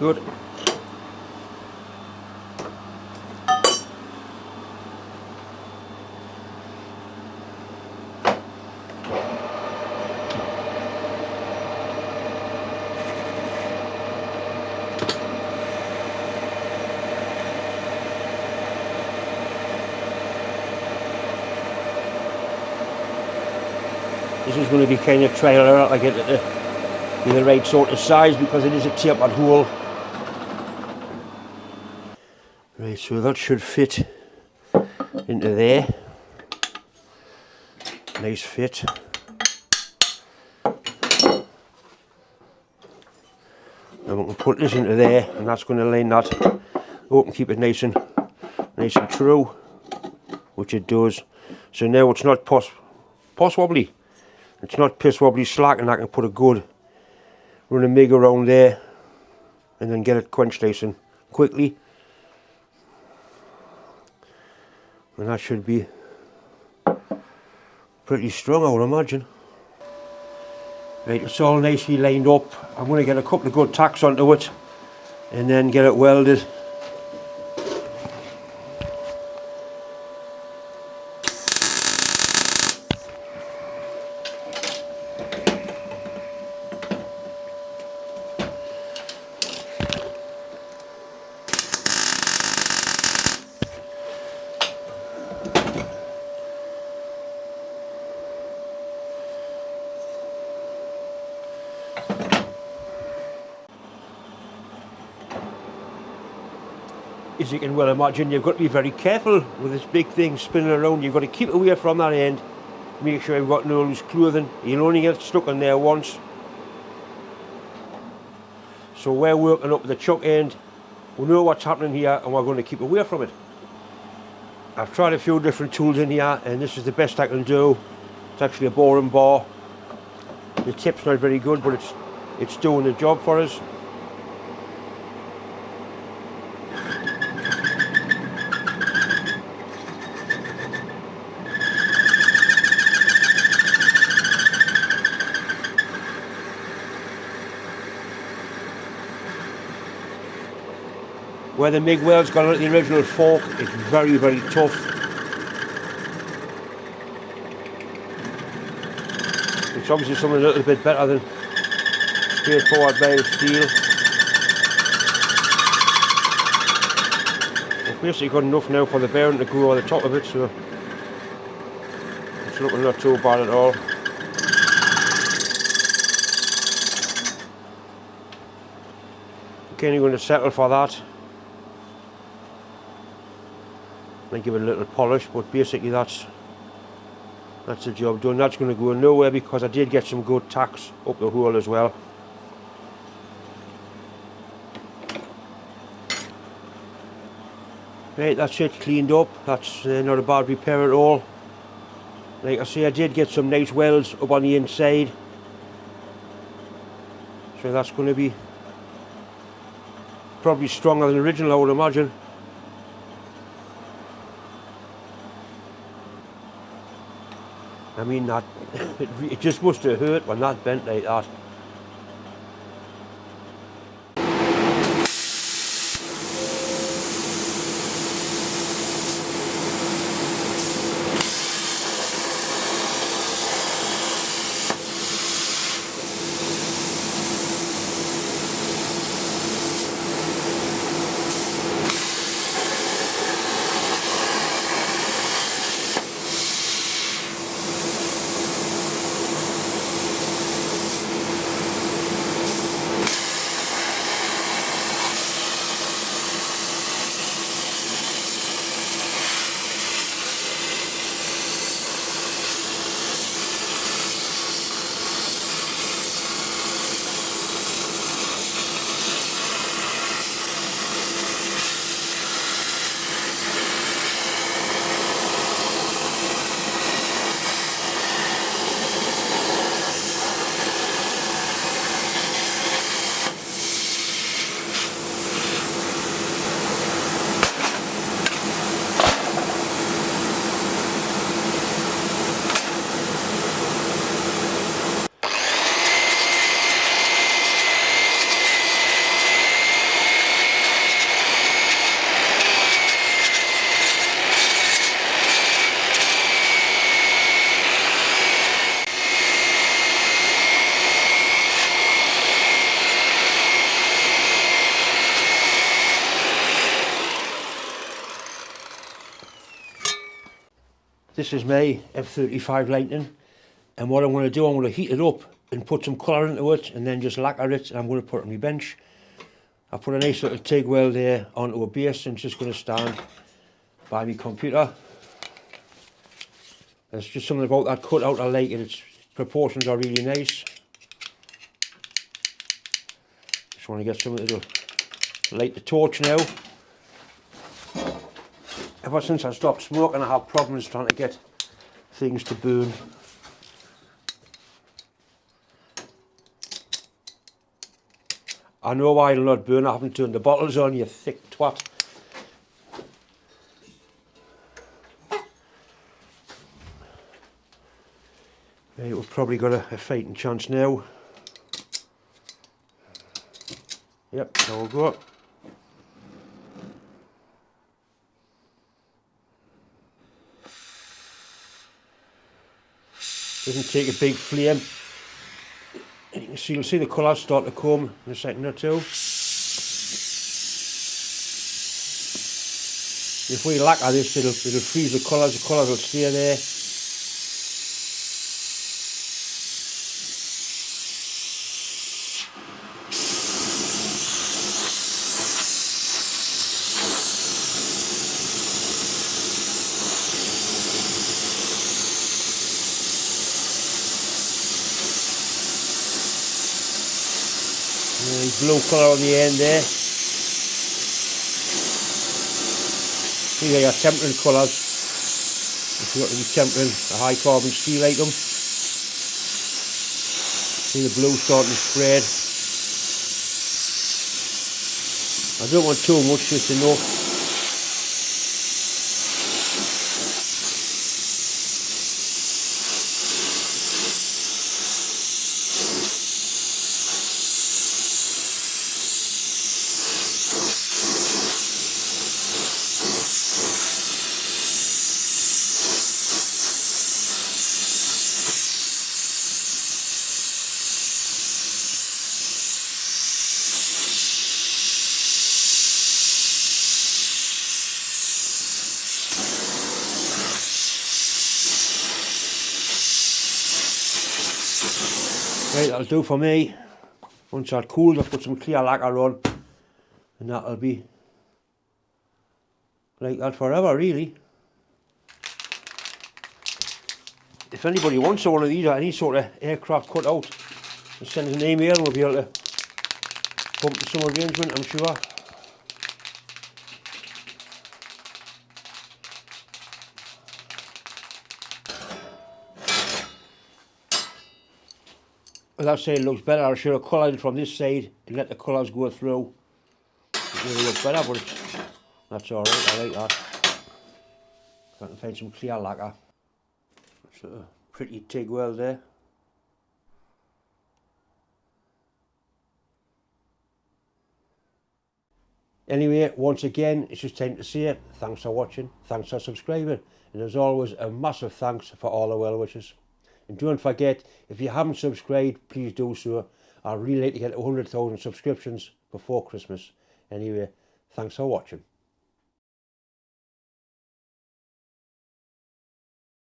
Good. This is going to be kind of trial and error to get it to the right sort of size because it is a tapered hole. Right, so that should fit into there. Nice fit. And we can put this into there, and that's going to line that up and keep it nice and true, which it does. So now it's not poss wobbly. It's not piss wobbly slack, and I can put a good run of MIG around there and then get it quenched nice and quickly. And that should be pretty strong, I would imagine. Right, it's all nicely lined up. I'm going to get a couple of good tacks onto it and then get it welded. As you can well imagine, you've got to be very careful with this big thing spinning around. You've got to keep away from that end, make sure you've got no loose clothing. You'll only get stuck in there once. So we're working up the chuck end, we know what's happening here and we're going to keep away from it. I've tried a few different tools in here and this is the best I can do. It's actually a boring bar. The tip's not very good, but it's doing the job for us. Where the MIG weld's gone out the original fork, it's very, very tough. It's obviously something a little bit better than straightforward bale of steel. It's basically got enough now for the bearing to go over the top of it, so it's looking not too bad at all. I'm kind of going to settle for that. I give it a little polish, but basically that's the job done. That's going to go nowhere because I did get some good tacks up the hole as well. Right, that's it, cleaned up. That's not a bad repair at all. Like I say, I did get some nice welds up on the inside, so that's going to be probably stronger than the original, I would imagine. I mean, that it just must have hurt when that bent like that. This is my F35 lighting, and what I'm going to do, I'm going to heat it up and put some colour into it and then just lacquer it, and I'm going to put it on my bench. I put a nice little TIG weld there onto a base and it's just going to stand by my computer. There's just something about that cutout, I like it, its proportions are really nice. Just want to get something to light the torch now. Ever since I stopped smoking, I have problems trying to get things to burn. I know why it'll not burn, I haven't turned the bottles on, you thick twat. Right, we've probably got a fighting chance now. Yep, there we'll go. Doesn't take a big flame. You'll see the colours start to come in a second or two. If we lacquer this, it'll freeze the colours will stay there. Blue colour on the end there. These are your tempering colours. If you've got to be tempering a high carbon steel item. See the blue starting to spread. I don't want too much, just enough. Right, that'll do for me. Once that's cooled, I'll put some clear lacquer on, and that'll be like that forever, really. If anybody wants one of these or any sort of aircraft cut out, just send us an email and we'll be able to come to some arrangement, I'm sure. As I say, it looks better. I should have coloured it from this side and let the colours go through. It really looks better, but that's alright, I like that. I can find some clear lacquer. That's a pretty TIG weld there. Anyway, once again, it's just time to say thanks for watching, thanks for subscribing, and as always, a massive thanks for all the well wishes. And don't forget, if you haven't subscribed, please do so. I'd really like to get 100,000 subscriptions before Christmas. Anyway, thanks for watching.